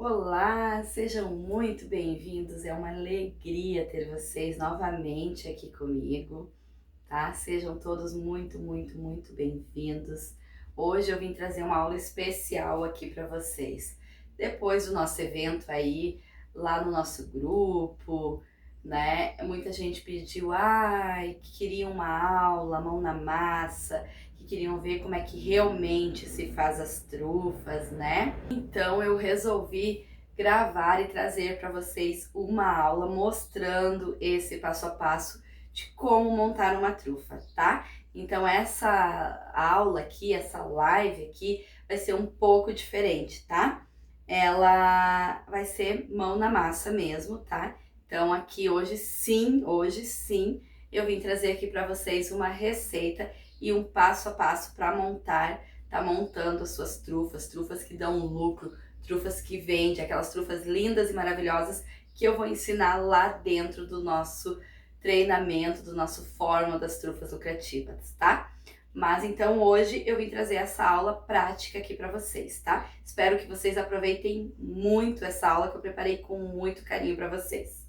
Olá, sejam muito bem-vindos. É uma alegria ter vocês novamente aqui comigo, tá? Sejam todos muito bem-vindos. Hoje eu vim trazer uma aula especial aqui para vocês. Depois do nosso evento aí, lá no nosso grupo, né? Muita gente pediu, que queria uma aula, mão na massa, que queriam ver como é que realmente se faz as trufas, né? Então eu resolvi gravar e trazer para vocês uma aula mostrando esse passo a passo de como montar uma trufa, tá? Então essa aula aqui, essa live aqui, vai ser um pouco diferente, tá? Ela vai ser mão na massa mesmo, tá? Então aqui hoje sim, eu vim trazer aqui para vocês uma receita e um passo a passo para montar, tá montando as suas trufas, trufas que dão lucro, trufas que vendem, aquelas trufas lindas e maravilhosas que eu vou ensinar lá dentro do nosso treinamento, do nosso Fórmula das Trufas Lucrativas, tá? Mas então hoje eu vim trazer essa aula prática aqui para vocês, tá? Espero que vocês aproveitem muito essa aula que eu preparei com muito carinho para vocês.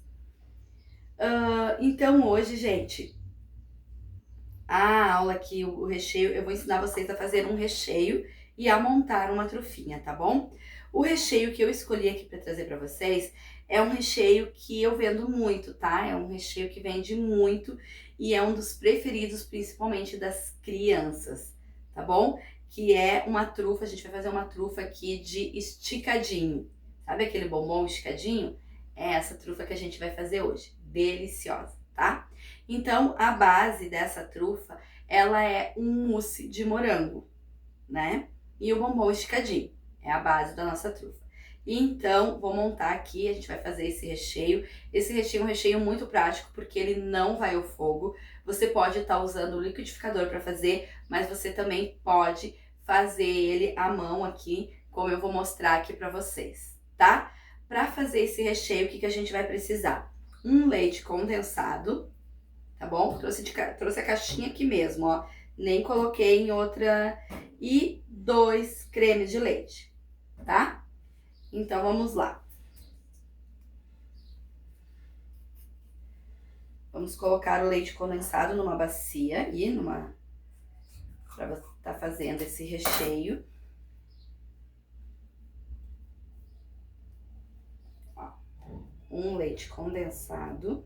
Então hoje, gente, a aula aqui, o recheio, eu vou ensinar vocês a fazer um recheio e a montar uma trufinha, tá bom? O recheio que eu escolhi aqui para trazer para vocês é um recheio que eu vendo muito, tá? É um recheio que vende muito e é um dos preferidos, principalmente das crianças, tá bom? Que é uma trufa, a gente vai fazer uma trufa aqui de esticadinho. Sabe aquele bombom esticadinho? É essa trufa que a gente vai fazer hoje. Deliciosa, tá? Então, a base dessa trufa, ela é um mousse de morango, né? E o bombom esticadinho, é a base da nossa trufa. Então, vou montar aqui, a gente vai fazer esse recheio. Esse recheio é um recheio muito prático, porque ele não vai ao fogo. Você pode estar usando o liquidificador para fazer, mas você também pode fazer ele à mão aqui, como eu vou mostrar aqui para vocês, tá? Para fazer esse recheio, o que a gente vai precisar? Um leite condensado, tá bom? Trouxe a caixinha aqui mesmo, ó. Nem coloquei em outra. E 2 cremes de leite, tá? Então, vamos lá. Vamos colocar o leite condensado numa bacia pra você tá fazendo esse recheio. Ó, um leite condensado.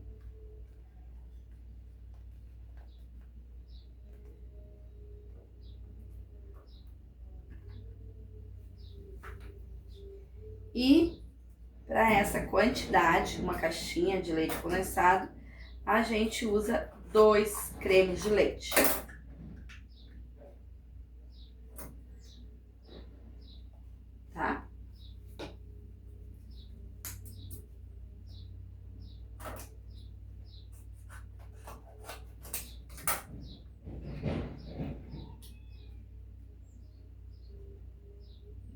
E para essa quantidade, uma caixinha de leite condensado, a gente usa 2 cremes de leite. Tá?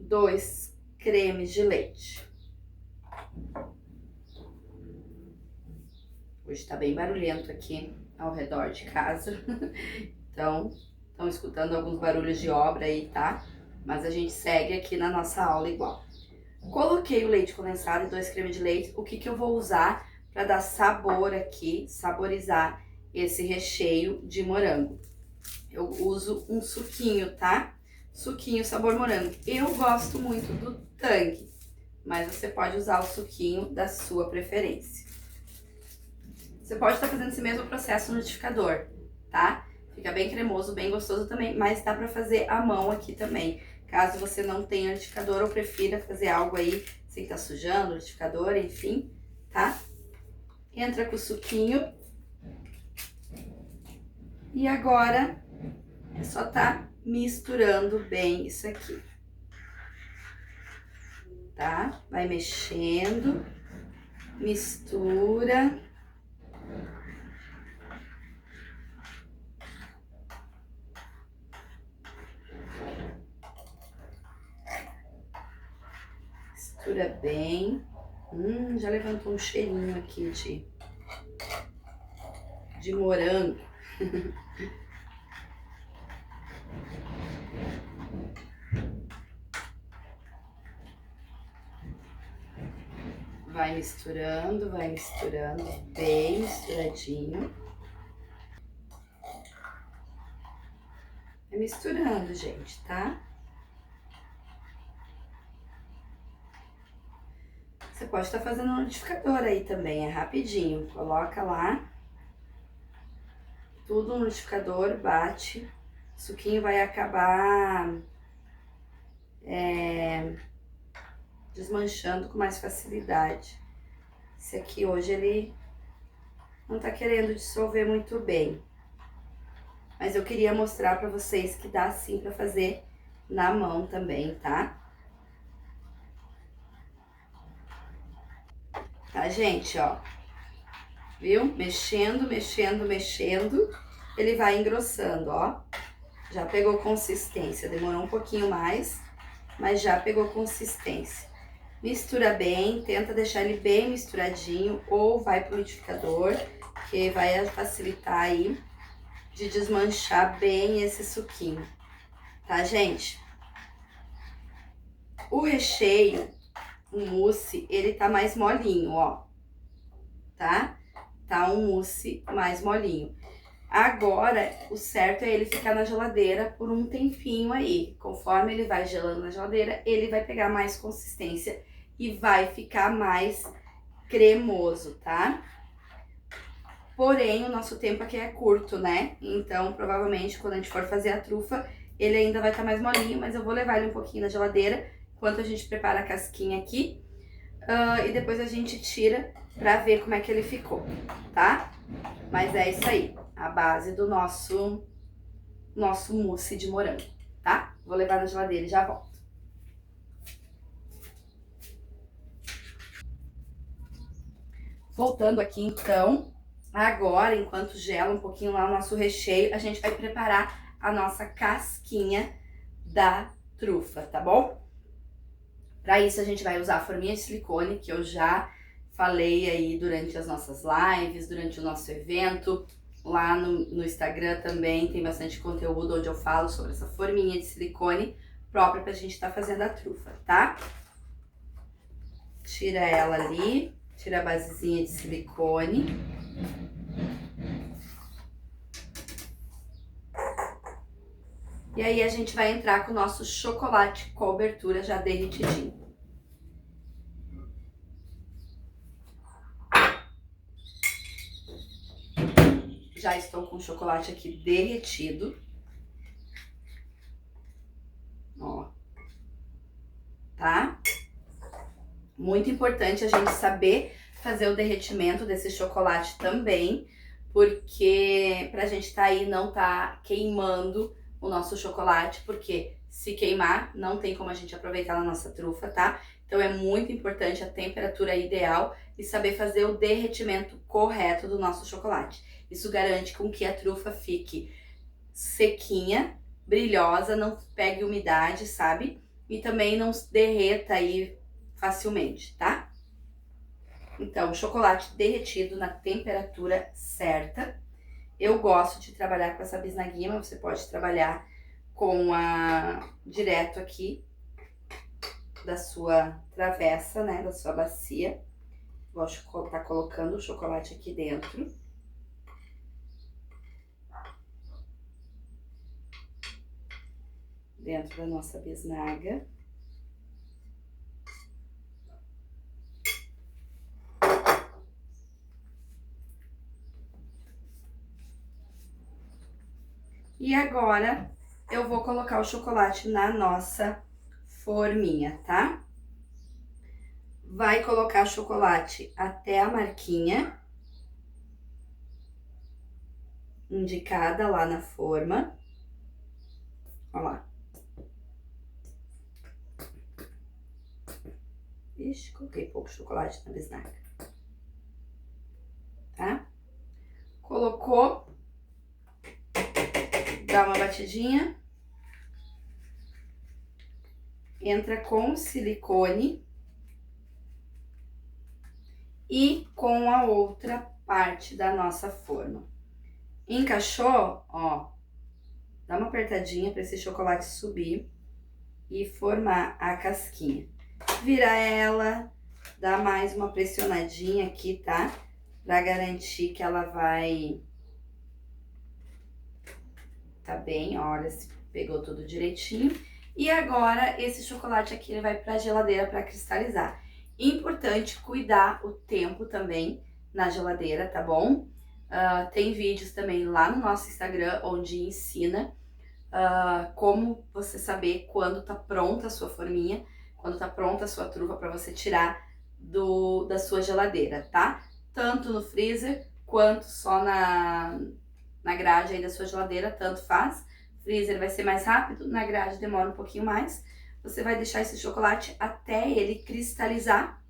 Dois cremes de leite. Hoje tá bem barulhento aqui ao redor de casa. Então, estão escutando alguns barulhos de obra aí, tá? Mas a gente segue aqui na nossa aula igual. Coloquei o leite condensado e 2 cremes de leite. O que eu vou usar para dar sabor aqui, saborizar esse recheio de morango? Eu uso um suquinho, tá? Suquinho sabor morango. Eu gosto muito do Tang, mas você pode usar o suquinho da sua preferência. Você pode estar fazendo esse mesmo processo no liquidificador, tá? Fica bem cremoso, bem gostoso também, mas dá pra fazer à mão aqui também. Caso você não tenha liquidificador ou prefira fazer algo aí sem estar sujando o liquidificador, enfim, tá? Entra com o suquinho. E agora é só tá misturando bem isso aqui, tá? Vai mexendo, mistura. Mistura bem. Já levantou um cheirinho aqui de morango. vai misturando, bem misturadinho. Vai misturando, gente, tá? Você pode estar fazendo um liquidificador aí também, é rapidinho. Coloca lá, tudo no liquidificador, bate. O suquinho vai acabar desmanchando com mais facilidade. Esse aqui hoje ele não tá querendo dissolver muito bem. Mas eu queria mostrar pra vocês que dá sim pra fazer na mão também, tá? Tá, gente, ó. Viu? Mexendo, ele vai engrossando, ó. Já pegou consistência, demorou um pouquinho mais, mas já pegou consistência. Mistura bem, tenta deixar ele bem misturadinho ou vai pro liquidificador, que vai facilitar aí de desmanchar bem esse suquinho, tá, gente? O recheio, o mousse, ele tá mais molinho, ó, tá? Tá um mousse mais molinho. Agora, o certo é ele ficar na geladeira por um tempinho aí. Conforme ele vai gelando na geladeira, ele vai pegar mais consistência e vai ficar mais cremoso, tá? Porém, o nosso tempo aqui é curto, né? Então, provavelmente, quando a gente for fazer a trufa, ele ainda vai estar mais molinho, mas eu vou levar ele um pouquinho na geladeira enquanto a gente prepara a casquinha aqui. E depois a gente tira pra ver como é que ele ficou, tá? Mas é isso aí, a base do nosso mousse de morango, tá? Vou levar na geladeira e já volto. Voltando aqui então, agora, enquanto gela um pouquinho lá o nosso recheio, a gente vai preparar a nossa casquinha da trufa, tá bom? Para isso a gente vai usar a forminha de silicone, que eu já falei aí durante as nossas lives, durante o nosso evento. Lá no Instagram também tem bastante conteúdo onde eu falo sobre essa forminha de silicone própria pra gente estar fazendo a trufa, tá? Tira ela ali, tira a basezinha de silicone. E aí a gente vai entrar com o nosso chocolate cobertura já derretidinho. Já estou com o chocolate aqui derretido. Ó. Tá? Muito importante a gente saber fazer o derretimento desse chocolate também, porque pra gente tá aí não tá queimando o nosso chocolate, porque se queimar não tem como a gente aproveitar na nossa trufa, tá? Então é muito importante a temperatura ideal e saber fazer o derretimento correto do nosso chocolate. Isso garante com que a trufa fique sequinha, brilhosa, não pegue umidade, sabe? E também não derreta aí facilmente, tá? Então, chocolate derretido na temperatura certa. Eu gosto de trabalhar com essa bisnaguinha, mas você pode trabalhar com a direto aqui da sua travessa, né, da sua bacia. Gosto de estar colocando o chocolate aqui dentro. Dentro da nossa bisnaga. E agora eu vou colocar o chocolate na nossa forminha, tá? Vai colocar chocolate até a marquinha indicada lá na forma. Olha lá. Ixi, coloquei pouco chocolate na bisnaga. Tá? Colocou. Dá uma batidinha. Entra com silicone. E com a outra parte da nossa forma. Encaixou, ó. Dá uma apertadinha para esse chocolate subir e formar a casquinha. Vira ela, dar mais uma pressionadinha aqui, tá? Pra garantir que ela vai tá bem, olha, se pegou tudo direitinho. E agora esse chocolate aqui ele vai pra geladeira para cristalizar. Importante cuidar o tempo também na geladeira, tá bom? Tem vídeos também lá no nosso Instagram onde ensina como você saber quando tá pronta a sua forminha, quando tá pronta a sua trufa para você tirar da sua geladeira, tá? Tanto no freezer quanto só na grade aí da sua geladeira, tanto faz. Freezer vai ser mais rápido, na grade demora um pouquinho mais. Você vai deixar esse chocolate até ele cristalizar.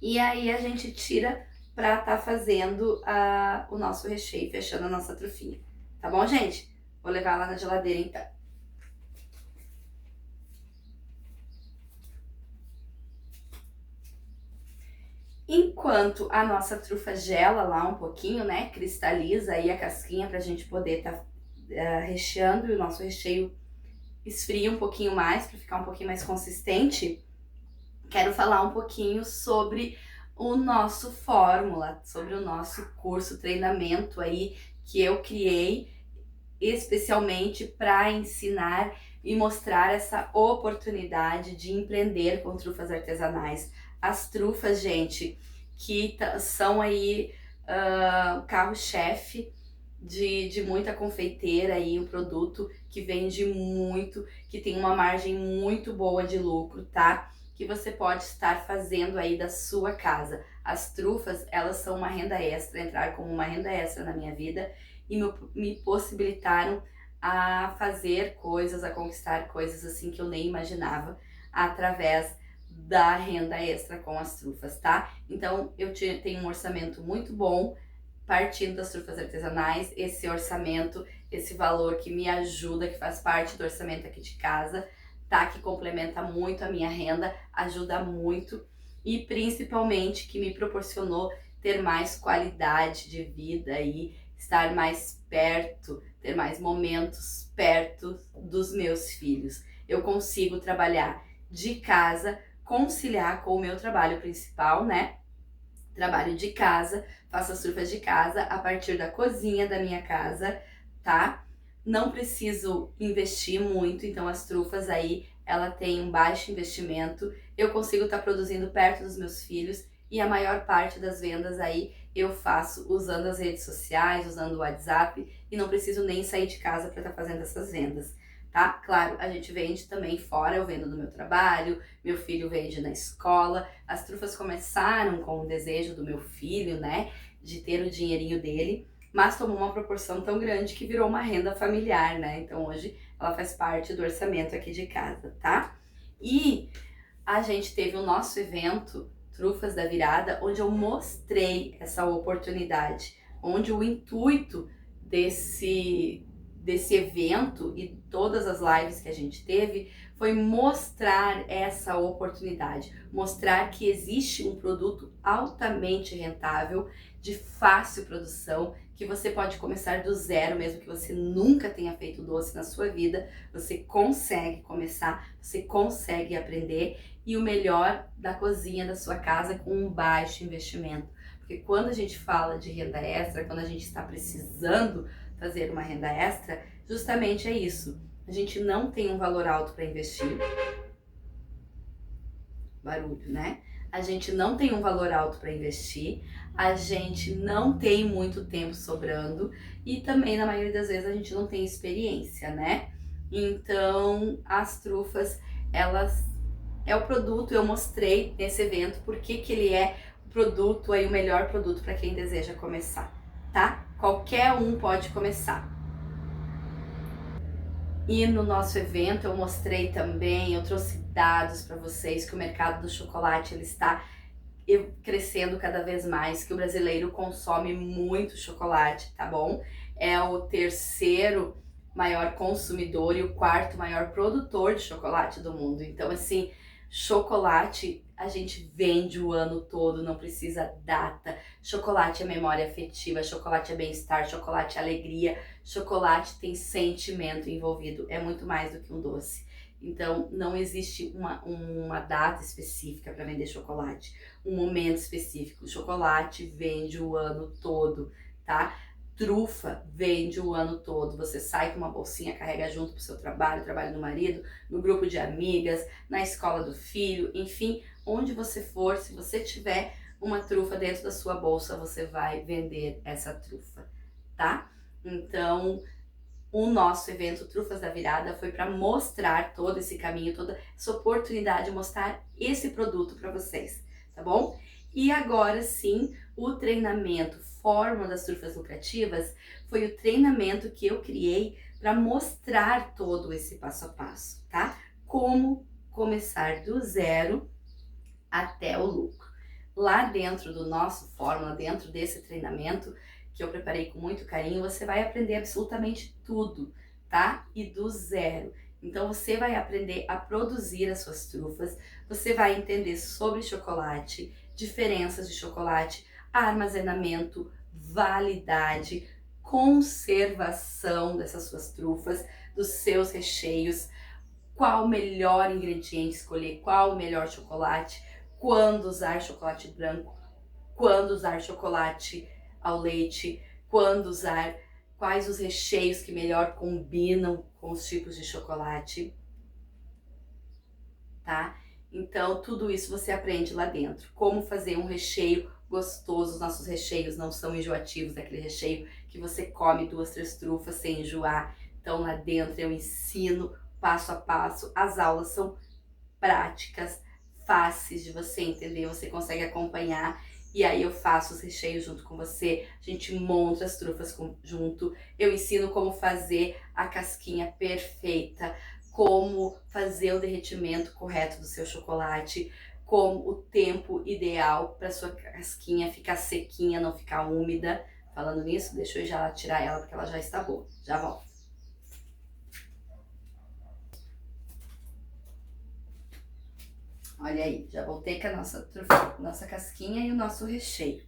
E aí a gente tira pra tá fazendo o nosso recheio, fechando a nossa trufinha. Tá bom, gente? Vou levar lá na geladeira então. Enquanto a nossa trufa gela lá um pouquinho, né, cristaliza aí a casquinha pra gente poder tá recheando e o nosso recheio esfria um pouquinho mais para ficar um pouquinho mais consistente, quero falar um pouquinho sobre o nosso fórmula, sobre o nosso curso, treinamento aí que eu criei especialmente para ensinar e mostrar essa oportunidade de empreender com trufas artesanais. As trufas, gente, que são aí carro-chefe de muita confeiteira aí, um produto que vende muito, que tem uma margem muito boa de lucro, tá? Que você pode estar fazendo aí da sua casa. As trufas, elas são uma renda extra, entraram como uma renda extra na minha vida e me possibilitaram a fazer coisas, a conquistar coisas assim que eu nem imaginava através da renda extra com as trufas, tá? Então eu tenho um orçamento muito bom partindo das trufas artesanais, esse orçamento, esse valor que me ajuda, que faz parte do orçamento aqui de casa, tá? Que complementa muito a minha renda, ajuda muito e principalmente que me proporcionou ter mais qualidade de vida e estar mais perto, ter mais momentos perto dos meus filhos. Eu consigo trabalhar de casa, conciliar com o meu trabalho principal, né? Trabalho de casa, faço as trufas de casa a partir da cozinha da minha casa, tá? Não preciso investir muito, então as trufas aí, ela tem um baixo investimento. Eu consigo estar produzindo perto dos meus filhos e a maior parte das vendas aí eu faço usando as redes sociais, usando o WhatsApp e não preciso nem sair de casa para estar fazendo essas vendas, tá? Claro, a gente vende também fora, eu vendo no meu trabalho, meu filho vende na escola. As trufas começaram com o desejo do meu filho, né, de ter o dinheirinho dele, mas tomou uma proporção tão grande que virou uma renda familiar, né? Então hoje ela faz parte do orçamento aqui de casa, tá? E a gente teve o nosso evento Trufas da Virada, onde eu mostrei essa oportunidade, onde o intuito desse evento e todas as lives que a gente teve foi mostrar essa oportunidade, mostrar que existe um produto altamente rentável, de fácil produção, que você pode começar do zero, mesmo que você nunca tenha feito doce na sua vida, você consegue começar, você consegue aprender e o melhor da cozinha da sua casa com um baixo investimento. Porque quando a gente fala de renda extra, quando a gente está precisando fazer uma renda extra, justamente é isso. A gente não tem um valor alto para investir. Barulho, né? A gente não tem um valor alto para investir, a gente não tem muito tempo sobrando e também, na maioria das vezes, a gente não tem experiência, né? Então, as trufas, elas é o produto, eu mostrei nesse evento porque que ele é o produto aí, o melhor produto para quem deseja começar, tá? Qualquer um pode começar. E no nosso evento eu mostrei também, eu trouxe dados para vocês que o mercado do chocolate ele está crescendo cada vez mais, que o brasileiro consome muito chocolate, tá bom? É o terceiro maior consumidor e o quarto maior produtor de chocolate do mundo. Então, assim, chocolate a gente vende o ano todo, não precisa data. Chocolate é memória afetiva, chocolate é bem-estar, chocolate é alegria, chocolate tem sentimento envolvido, é muito mais do que um doce. Então, não existe uma data específica para vender chocolate, um momento específico. O chocolate vende o ano todo, tá? Trufa vende o ano todo. Você sai com uma bolsinha, carrega junto pro seu trabalho, trabalho do marido, no grupo de amigas, na escola do filho, enfim, onde você for, se você tiver uma trufa dentro da sua bolsa, você vai vender essa trufa, tá? Então, o nosso evento Trufas da Virada foi para mostrar todo esse caminho, toda essa oportunidade de mostrar esse produto para vocês, tá bom? E agora sim, o treinamento Fórmula das Trufas Lucrativas foi o treinamento que eu criei para mostrar todo esse passo a passo, tá? Como começar do zero até o lucro. Lá dentro do nosso Fórmula, dentro desse treinamento, que eu preparei com muito carinho, você vai aprender absolutamente tudo, tá? E do zero. Então você vai aprender a produzir as suas trufas, você vai entender sobre chocolate, diferenças de chocolate, armazenamento, validade, conservação dessas suas trufas, dos seus recheios, qual o melhor ingrediente escolher, qual o melhor chocolate, quando usar chocolate branco, quando usar chocolate ao leite, quando usar, quais os recheios que melhor combinam com os tipos de chocolate, tá? Então, tudo isso você aprende lá dentro. Como fazer um recheio gostoso. Os nossos recheios não são enjoativos, é aquele recheio que você come 2, 3 trufas sem enjoar. Então, lá dentro eu ensino passo a passo. As aulas são práticas, fáceis de você entender, você consegue acompanhar. E aí eu faço os recheios junto com você, a gente monta as trufas junto, eu ensino como fazer a casquinha perfeita, como fazer o derretimento correto do seu chocolate, como o tempo ideal para sua casquinha ficar sequinha, não ficar úmida. Falando nisso, deixa eu já tirar ela porque ela já está boa. Já volto. Olha aí, já voltei com a nossa casquinha e o nosso recheio,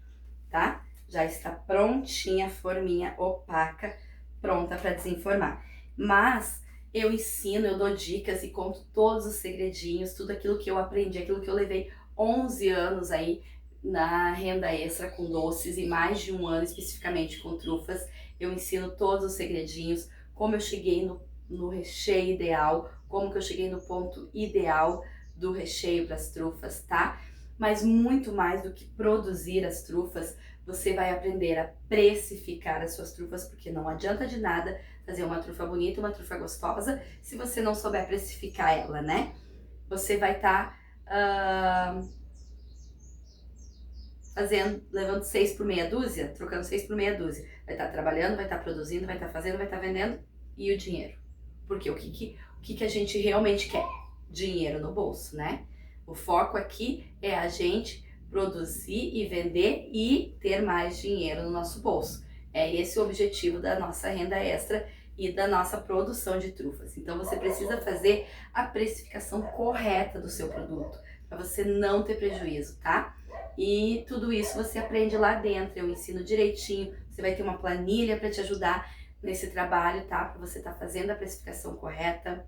tá? Já está prontinha a forminha opaca, pronta para desenformar. Mas eu ensino, eu dou dicas e conto todos os segredinhos, tudo aquilo que eu aprendi, aquilo que eu levei 11 anos aí na renda extra com doces e mais de 1 ano especificamente com trufas. Eu ensino todos os segredinhos, como eu cheguei no recheio ideal, como que eu cheguei no ponto ideal do recheio para as trufas, tá? Mas muito mais do que produzir as trufas, você vai aprender a precificar as suas trufas, porque não adianta de nada fazer uma trufa bonita, uma trufa gostosa, se você não souber precificar ela, né? Você vai estar levando 6 por meia dúzia, trocando 6 por meia dúzia. Vai estar trabalhando, vai estar produzindo, vai estar fazendo, vai estar vendendo, e o dinheiro? Porque o que a gente realmente quer? Dinheiro no bolso, né? O foco aqui é a gente produzir e vender e ter mais dinheiro no nosso bolso. É esse o objetivo da nossa renda extra e da nossa produção de trufas. Então você precisa fazer a precificação correta do seu produto, para você não ter prejuízo, tá? E tudo isso você aprende lá dentro, eu ensino direitinho, você vai ter uma planilha para te ajudar nesse trabalho, tá? Para você estar fazendo a precificação correta.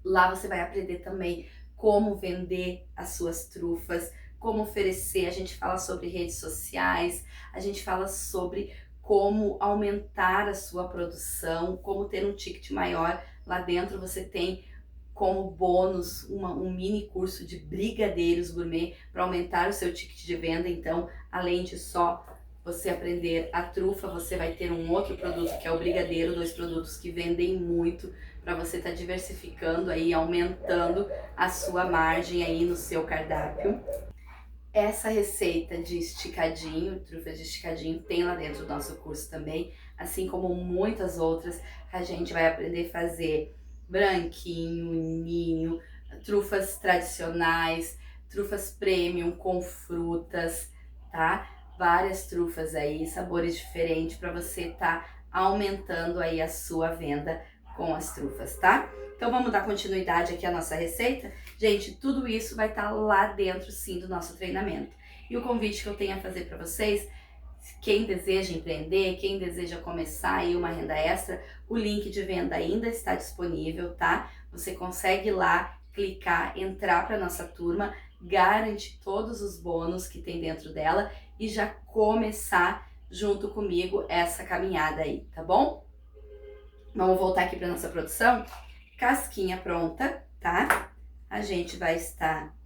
Lá você vai aprender também como vender as suas trufas, como oferecer, a gente fala sobre redes sociais, a gente fala sobre como aumentar a sua produção, como ter um ticket maior. Lá dentro você tem como bônus um mini curso de brigadeiros gourmet para aumentar o seu ticket de venda. Então, além de só você aprender a trufa, você vai ter um outro produto que é o brigadeiro, 2 produtos que vendem muito, para você estar diversificando aí, aumentando a sua margem aí no seu cardápio. Essa receita de esticadinho, trufa de esticadinho, tem lá dentro do nosso curso também, assim como muitas outras. A gente vai aprender a fazer branquinho, ninho, trufas tradicionais, trufas premium com frutas, tá? Várias trufas aí, sabores diferentes para você estar aumentando aí a sua venda com as trufas, tá? Então vamos dar continuidade aqui à nossa receita? Gente, tudo isso vai estar lá dentro sim do nosso treinamento. E o convite que eu tenho a fazer para vocês, quem deseja empreender, quem deseja começar aí uma renda extra, o link de venda ainda está disponível, tá? você consegue ir lá, clicar, entrar para nossa turma, garantir todos os bônus que tem dentro dela e já começar junto comigo essa caminhada aí, tá bom? Vamos voltar aqui para nossa produção? Casquinha pronta, tá? A gente vai estar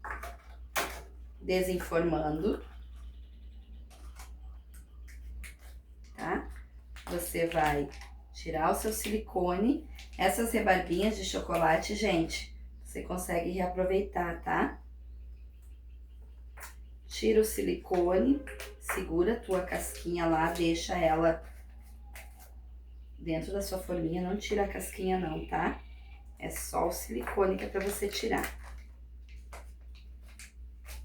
desenformando, tá? Você vai tirar o seu silicone. Essas rebarbinhas de chocolate, gente, você consegue reaproveitar, tá? Tira o silicone, segura a tua casquinha lá, deixa ela dentro da sua forminha, não tira a casquinha não, tá? É só o silicone que é pra você tirar.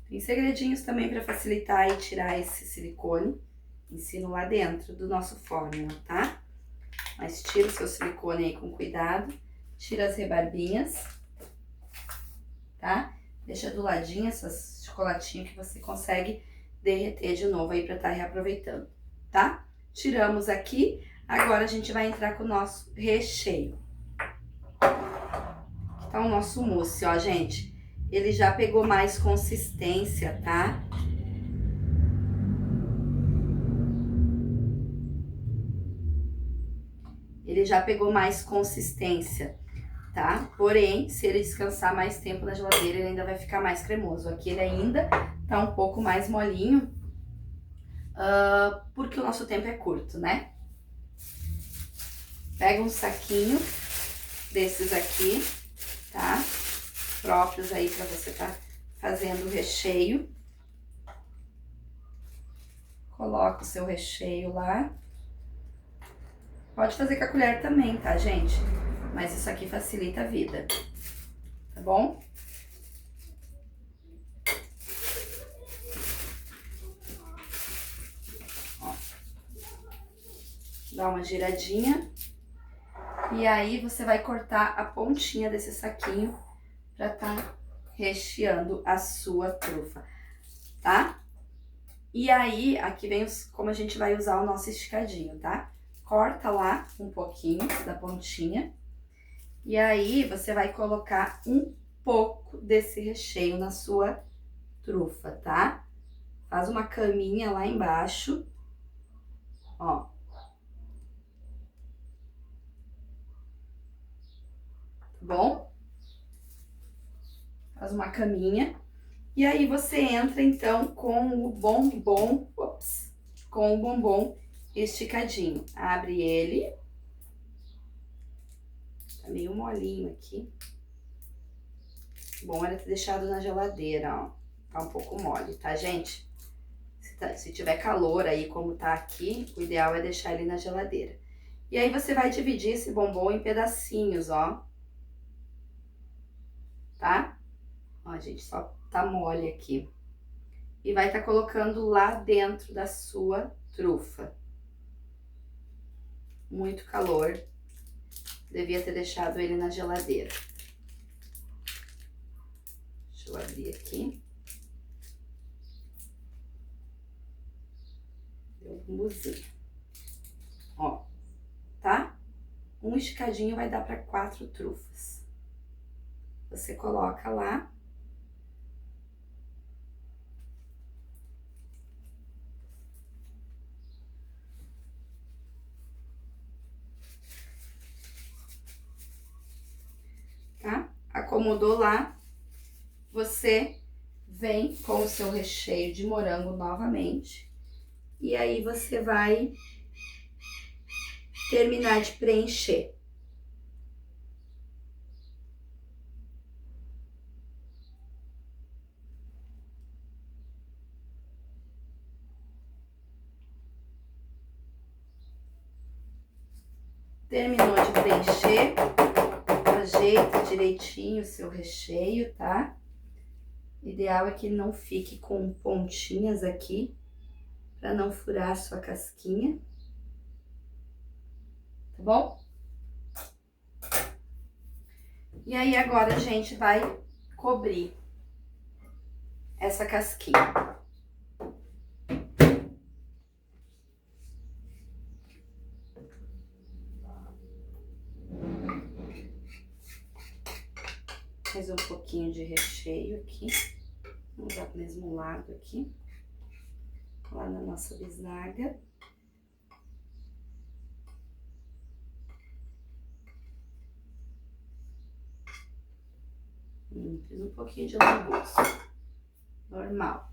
Tem segredinhos também para facilitar e tirar esse silicone. Ensino lá dentro do nosso fórmula, tá? Mas tira o seu silicone aí com cuidado. Tira as rebarbinhas, tá? Deixa do ladinho essas chocolatinhos que você consegue derreter de novo aí pra estar reaproveitando, tá? Tiramos aqui. Agora a gente vai entrar com o nosso recheio. Aqui tá o nosso mousse, ó, gente. Ele já pegou mais consistência, tá? Ele já pegou mais consistência, tá? Porém, se ele descansar mais tempo na geladeira, ele ainda vai ficar mais cremoso. Aqui ele ainda tá um pouco mais molinho, porque o nosso tempo é curto, né? Pega um saquinho desses aqui, tá? Próprios aí pra você tá fazendo o recheio. Coloca o seu recheio lá. Pode fazer com a colher também, tá, gente? Mas isso aqui facilita a vida, tá bom? Ó. Dá uma giradinha. E aí, você vai cortar a pontinha desse saquinho pra tá recheando a sua trufa, tá? E aí, aqui vem como a gente vai usar o nosso esticadinho, tá? Corta lá um pouquinho da pontinha. E aí, você vai colocar um pouco desse recheio na sua trufa, tá? Faz uma caminha lá embaixo, ó. Tá bom? Faz uma caminha. E aí, você entra, então, com o bombom, com o bombom esticadinho. Abre ele. Tá meio molinho aqui. Bom era ter deixado na geladeira, ó. Tá um pouco mole, tá, gente? Se tiver calor aí, como tá aqui, o ideal é deixar ele na geladeira. E aí, você vai dividir esse bombom em pedacinhos, ó. Tá? Ó, gente, só tá mole aqui. E vai tá colocando lá dentro da sua trufa. Muito calor. Devia ter deixado ele na geladeira. Deixa eu abrir aqui. Deu um buzinho. Ó, tá? Um esticadinho vai dar para 4 trufas. Você coloca lá. Tá? Acomodou lá. Você vem com o seu recheio de morango novamente. E aí, você vai terminar de preencher. Terminou de preencher, ajeita direitinho o seu recheio, tá? Ideal é que não fique com pontinhas aqui, pra não furar a sua casquinha. Tá bom? E aí, agora a gente vai cobrir essa casquinha. um lado aqui, lá na nossa bisnaga. Fiz um pouquinho de lambuço, normal.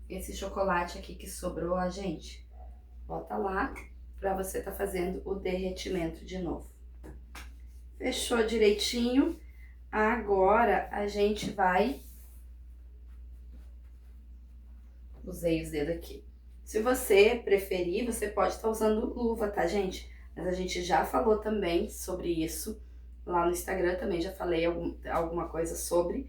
Esse chocolate aqui que sobrou, ó, gente, bota lá pra você tá fazendo o derretimento de novo. Fechou direitinho. Agora a gente vai... Usei os dedos aqui. Se você preferir, você pode estar usando luva, tá, gente? Mas a gente já falou também sobre isso. Lá no Instagram também já falei alguma coisa sobre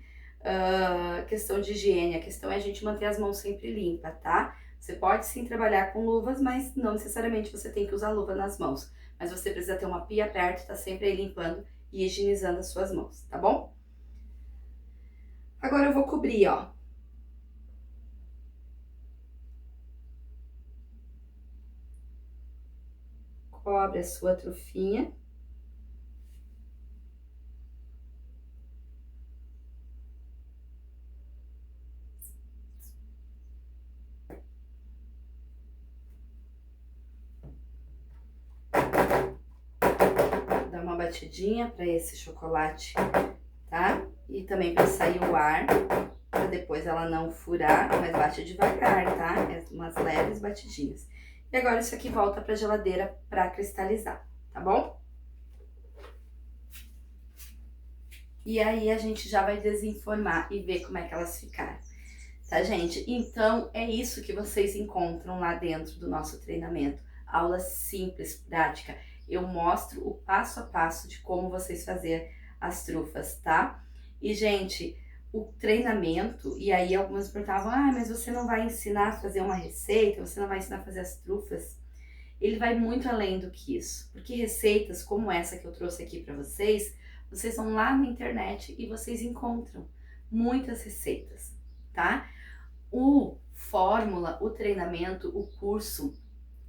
questão de higiene. A questão é a gente manter as mãos sempre limpas, tá? Você pode sim trabalhar com luvas, mas não necessariamente você tem que usar luva nas mãos. Mas você precisa ter uma pia perto, tá sempre aí limpando e higienizando as suas mãos, tá bom? Agora eu vou cobrir, ó. Cobre a sua trufinha. Dá uma batidinha para esse chocolate, tá? E também para sair o ar, para depois ela não furar, mas bate devagar, tá? É umas leves batidinhas. E agora isso aqui volta pra geladeira para cristalizar, tá bom? E aí a gente já vai desenformar e ver como é que elas ficaram, tá, gente? Então é isso que vocês encontram lá dentro do nosso treinamento. Aula simples, prática. Eu mostro o passo a passo de como vocês fazer as trufas, tá? E, gente, o treinamento, e aí algumas perguntavam, ah, mas você não vai ensinar a fazer uma receita, você não vai ensinar a fazer as trufas? Ele vai muito além do que isso, porque receitas como essa que eu trouxe aqui para vocês vão lá na internet e vocês encontram muitas receitas, tá? O fórmula, o treinamento, o curso,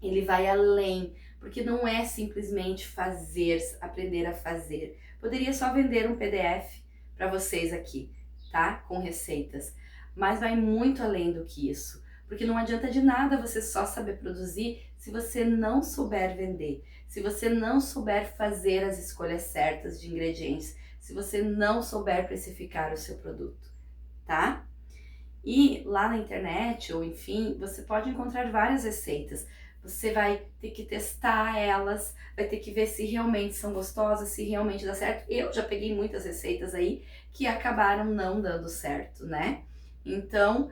ele vai além, porque não é simplesmente fazer, aprender a fazer. Poderia só vender um PDF para vocês aqui, tá? Com receitas, mas vai muito além do que isso, porque não adianta de nada você só saber produzir se você não souber vender, se você não souber fazer as escolhas certas de ingredientes, se você não souber precificar o seu produto, tá? E lá na internet, ou enfim, você pode encontrar várias receitas. Você vai ter que testar elas, vai ter que ver se realmente são gostosas, se realmente dá certo. Eu já peguei muitas receitas aí que acabaram não dando certo, né? Então,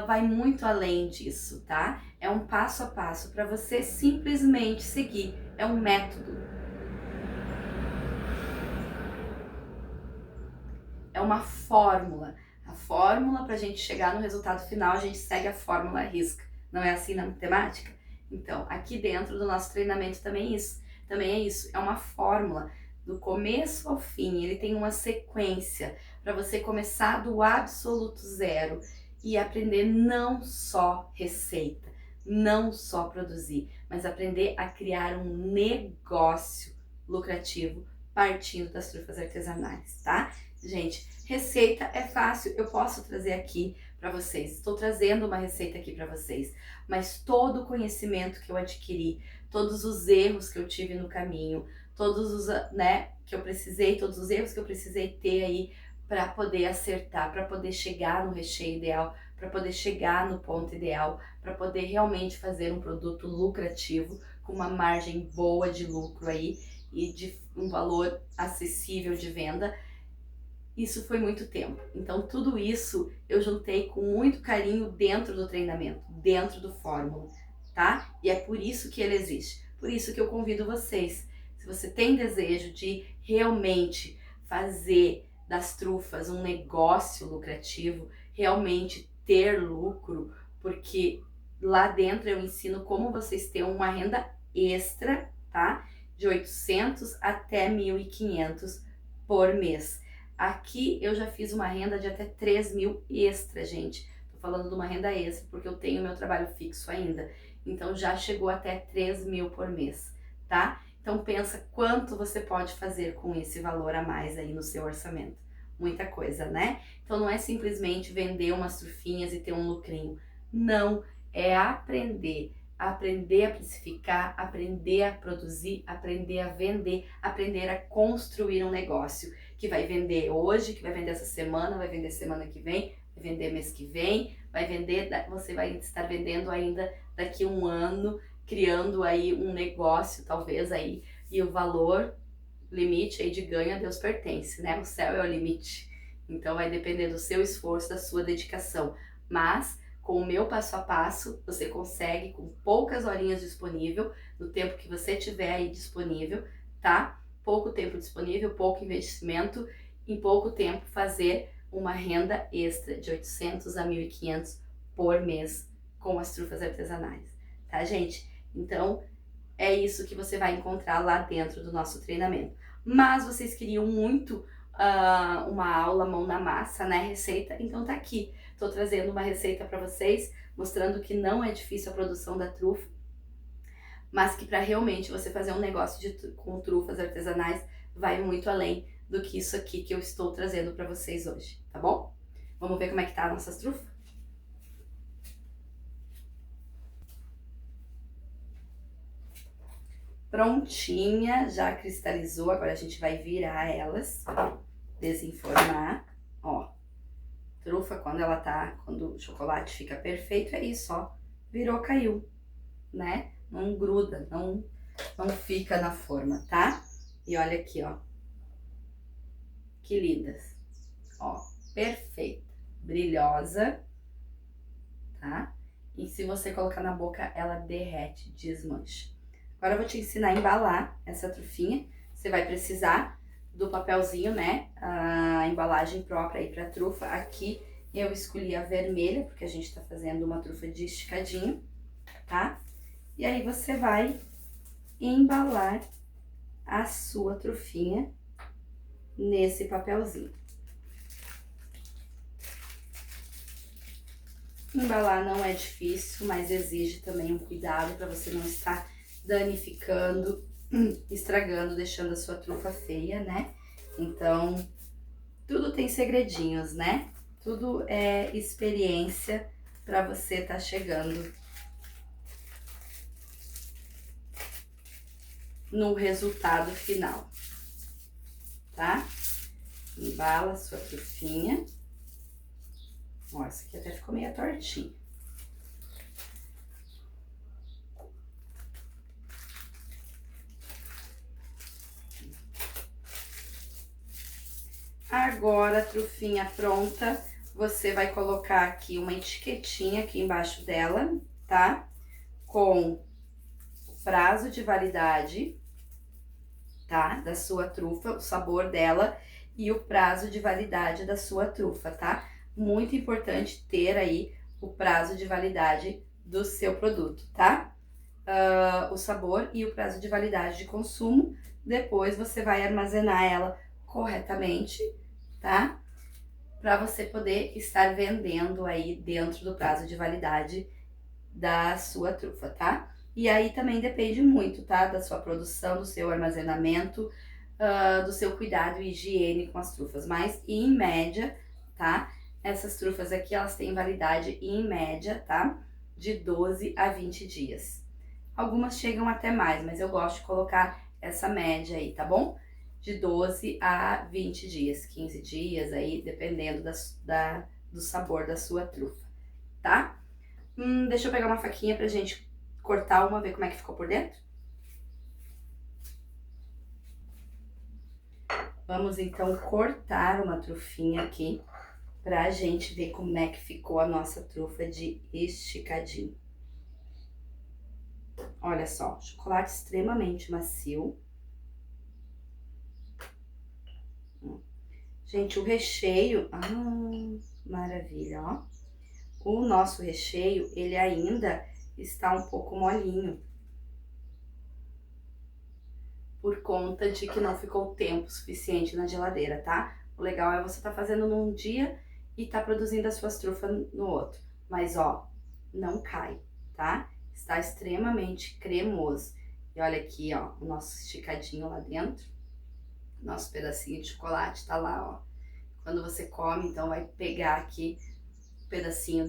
vai muito além disso, tá? É um passo a passo para você simplesmente seguir. É um método. É uma fórmula. A fórmula para a gente chegar no resultado final, a gente segue a fórmula à risca. Não é assim na matemática? Então, aqui dentro do nosso treinamento também é isso. É uma fórmula do começo ao fim. Ele tem uma sequência para você começar do absoluto zero e aprender não só receita, não só produzir, mas aprender a criar um negócio lucrativo partindo das trufas artesanais, tá? Gente, receita é fácil, eu posso trazer aqui para vocês. Estou trazendo uma receita aqui para vocês, mas todo o conhecimento que eu adquiri, todos os erros que eu tive no caminho, todos os, né, que eu precisei, todos os erros que eu precisei ter aí para poder acertar, para poder chegar no recheio ideal, para poder chegar no ponto ideal, para poder realmente fazer um produto lucrativo com uma margem boa de lucro aí e de um valor acessível de venda. Isso foi muito tempo. Então tudo isso eu juntei com muito carinho dentro do treinamento, dentro do fórmula, tá? E é por isso que ele existe. Por isso que eu convido vocês, se você tem desejo de realmente fazer das trufas um negócio lucrativo, realmente ter lucro, porque lá dentro eu ensino como vocês terem uma renda extra, tá? De 800 até 1.500 por mês. Aqui eu já fiz uma renda de até 3.000 extra, gente. Tô falando de uma renda extra porque eu tenho meu trabalho fixo ainda. Então já chegou até 3.000 por mês, tá? Então pensa quanto você pode fazer com esse valor a mais aí no seu orçamento. muita coisa, né? Então não é simplesmente vender umas trufinhas e ter um lucrinho. Não, é aprender a precificar, aprender a produzir, aprender a vender, aprender a construir um negócio que vai vender hoje, que vai vender essa semana, vai vender semana que vem, vai vender mês que vem, vai vender, você vai estar vendendo ainda daqui a um ano, criando aí um negócio talvez aí, e o valor limite aí de ganho a Deus pertence, né? O céu é o limite. Então vai depender do seu esforço, da sua dedicação. Mas com o meu passo a passo, você consegue com poucas horinhas disponível, no tempo que você tiver aí disponível, tá? Pouco tempo disponível, pouco investimento, em pouco tempo fazer uma renda extra de 800 a 1.500 por mês com as trufas artesanais, tá, gente? Então, é isso que você vai encontrar lá dentro do nosso treinamento. Mas vocês queriam muito uma aula mão na massa, né, receita? Então tá aqui, tô trazendo uma receita para vocês, mostrando que não é difícil a produção da trufa, mas que para realmente você fazer um negócio com trufas artesanais vai muito além do que isso aqui que eu estou trazendo para vocês hoje, tá bom? Vamos ver como é que tá as nossas trufas? Prontinha, já cristalizou, agora a gente vai virar elas, desenformar, ó. Trufa, quando o chocolate fica perfeito, é isso, ó. Virou, caiu, né? Não gruda, não fica na forma, tá? E olha aqui, ó. Que lindas. Ó, perfeita, brilhosa, tá? E se você colocar na boca, ela derrete, desmancha. Agora eu vou te ensinar a embalar essa trufinha. Você vai precisar do papelzinho, né? A embalagem própria aí pra trufa. Aqui eu escolhi a vermelha, porque a gente tá fazendo uma trufa de esticadinho, tá? E aí você vai embalar a sua trufinha nesse papelzinho. Embalar não é difícil, mas exige também um cuidado para você não estar danificando, estragando, deixando a sua trufa feia, né? Então, tudo tem segredinhos, né? Tudo é experiência para você estar chegando no resultado final, tá? Embala a sua trufinha. Ó, essa aqui até ficou meio tortinha. Agora, a trufinha pronta, você vai colocar aqui uma etiquetinha aqui embaixo dela, tá? Com o prazo de validade, tá? Da sua trufa, o sabor dela e o prazo de validade da sua trufa, tá? Muito importante ter aí o prazo de validade do seu produto, tá? O sabor e o prazo de validade de consumo. Depois você vai armazenar ela corretamente, tá? Para você poder estar vendendo aí dentro do prazo de validade da sua trufa, tá? E aí também depende muito, tá? Da sua produção, do seu armazenamento, do seu cuidado e higiene com as trufas. Mas em média, tá? Essas trufas aqui, elas têm validade em média, tá? De 12 a 20 dias. Algumas chegam até mais, mas eu gosto de colocar essa média aí, tá bom? De 12 a 20 dias, 15 dias aí, dependendo do sabor da sua trufa, tá? Deixa eu pegar uma faquinha pra gente cortar uma, ver como é que ficou por dentro. Vamos então cortar uma trufinha aqui pra gente ver como é que ficou a nossa trufa de esticadinho. Olha só, chocolate extremamente macio. Gente, o recheio, maravilha, ó. O nosso recheio, ele ainda está um pouco molinho. Por conta de que não ficou tempo suficiente na geladeira, tá? O legal é você tá fazendo num dia e tá produzindo as suas trufas no outro. Mas, ó, não cai, tá? Está extremamente cremoso. E olha aqui, ó, o nosso esticadinho lá dentro. Nosso pedacinho de chocolate tá lá, ó. quando você come, então vai pegar aqui um pedacinho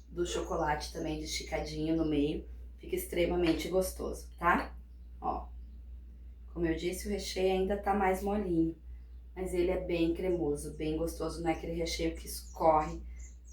do chocolate também esticadinho no meio. Fica extremamente gostoso, tá? Ó, como eu disse, o recheio ainda tá mais molinho, mas ele é bem cremoso, bem gostoso, não é aquele recheio que escorre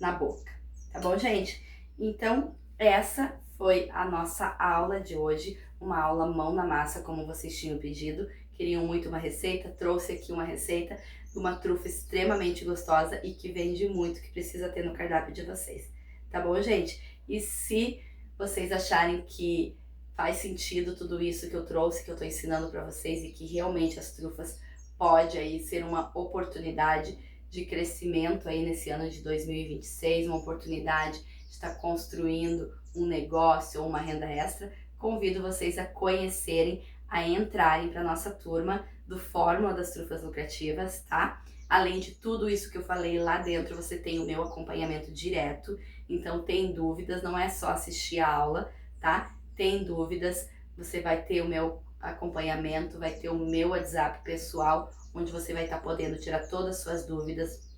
na boca, tá bom, gente? Então, essa foi a nossa aula de hoje, uma aula mão na massa, como vocês tinham pedido. Queriam muito uma receita, trouxe aqui uma receita de uma trufa extremamente gostosa e que vende muito, que precisa ter no cardápio de vocês, tá bom, gente? E se vocês acharem que faz sentido tudo isso que eu trouxe, que eu tô ensinando pra vocês, e que realmente as trufas pode aí ser uma oportunidade de crescimento aí nesse ano de 2026, uma oportunidade de estar construindo um negócio ou uma renda extra, convido vocês a conhecerem, a entrarem para nossa turma do Fórmula das Trufas Lucrativas, tá? Além de tudo isso que eu falei, lá dentro você tem o meu acompanhamento direto, então tem dúvidas, não é só assistir a aula, tá? Tem dúvidas, você vai ter o meu acompanhamento, vai ter o meu WhatsApp pessoal, onde você vai estar podendo tirar todas as suas dúvidas.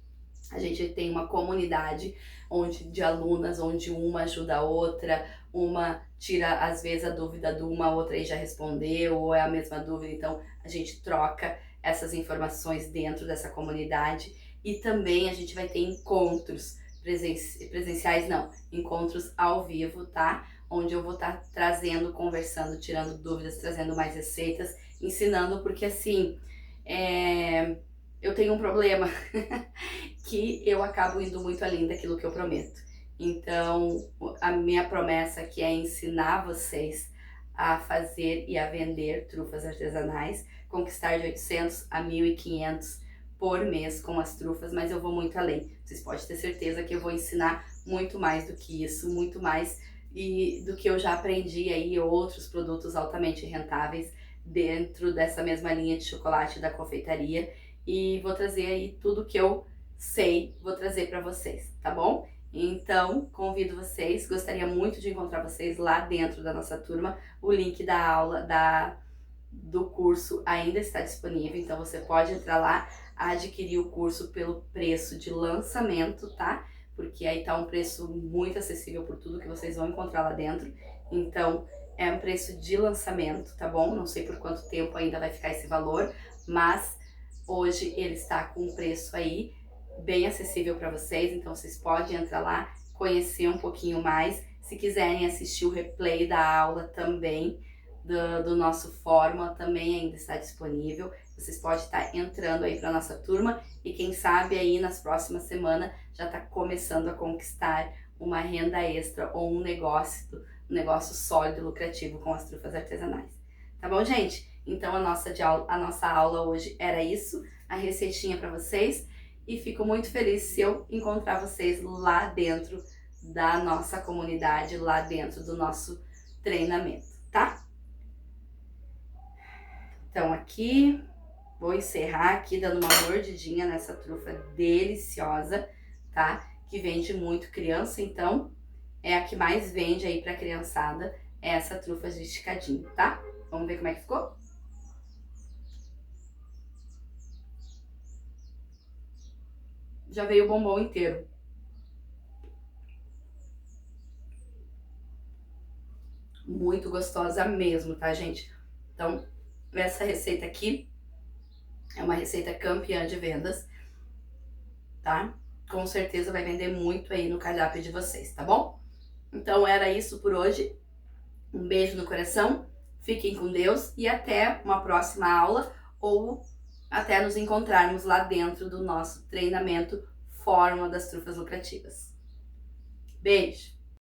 A gente tem uma comunidade de alunas, onde uma ajuda a outra, uma tira às vezes a dúvida de uma, a outra aí já respondeu, ou é a mesma dúvida, então a gente troca essas informações dentro dessa comunidade. E também a gente vai ter encontros presenciais, não, encontros ao vivo, tá? Onde eu vou estar trazendo, conversando, tirando dúvidas, trazendo mais receitas, ensinando, porque assim, eu tenho um problema que eu acabo indo muito além daquilo que eu prometo. Então, a minha promessa aqui é ensinar vocês a fazer e a vender trufas artesanais, conquistar de 800 a 1.500 por mês com as trufas, mas eu vou muito além. Vocês podem ter certeza que eu vou ensinar muito mais do que isso, muito mais e do que eu já aprendi aí, outros produtos altamente rentáveis dentro dessa mesma linha de chocolate da confeitaria, e vou trazer aí tudo que eu sei, vou trazer para vocês, tá bom? Então, convido vocês, gostaria muito de encontrar vocês lá dentro da nossa turma. O link da aula, do curso ainda está disponível, então você pode entrar lá, adquirir o curso pelo preço de lançamento, tá? Porque aí tá um preço muito acessível por tudo que vocês vão encontrar lá dentro. Então, é um preço de lançamento, tá bom? Não sei por quanto tempo ainda vai ficar esse valor, mas hoje ele está com um preço aí bem acessível para vocês, então vocês podem entrar lá, conhecer um pouquinho mais. Se quiserem assistir o replay da aula também, do nosso Fórmula, também ainda está disponível. Vocês podem estar entrando aí para nossa turma e quem sabe aí nas próximas semanas já está começando a conquistar uma renda extra ou um negócio sólido, lucrativo com as trufas artesanais. Tá bom, gente? Então a nossa aula hoje era isso, a receitinha para vocês, e fico muito feliz se eu encontrar vocês lá dentro da nossa comunidade, lá dentro do nosso treinamento, tá? Então aqui, vou encerrar aqui dando uma mordidinha nessa trufa deliciosa, tá? Que vende muito criança, então é a que mais vende aí pra criançada, é essa trufa de esticadinho, tá? Vamos ver como é que ficou? Já veio o bombom inteiro. Muito gostosa mesmo, tá, gente? Então, essa receita aqui é uma receita campeã de vendas, tá? Com certeza vai vender muito aí no cardápio de vocês, tá bom? Então, era isso por hoje. Um beijo no coração, fiquem com Deus e até uma próxima aula ou até nos encontrarmos lá dentro do nosso treinamento Fórmula das Trufas Lucrativas. Beijo!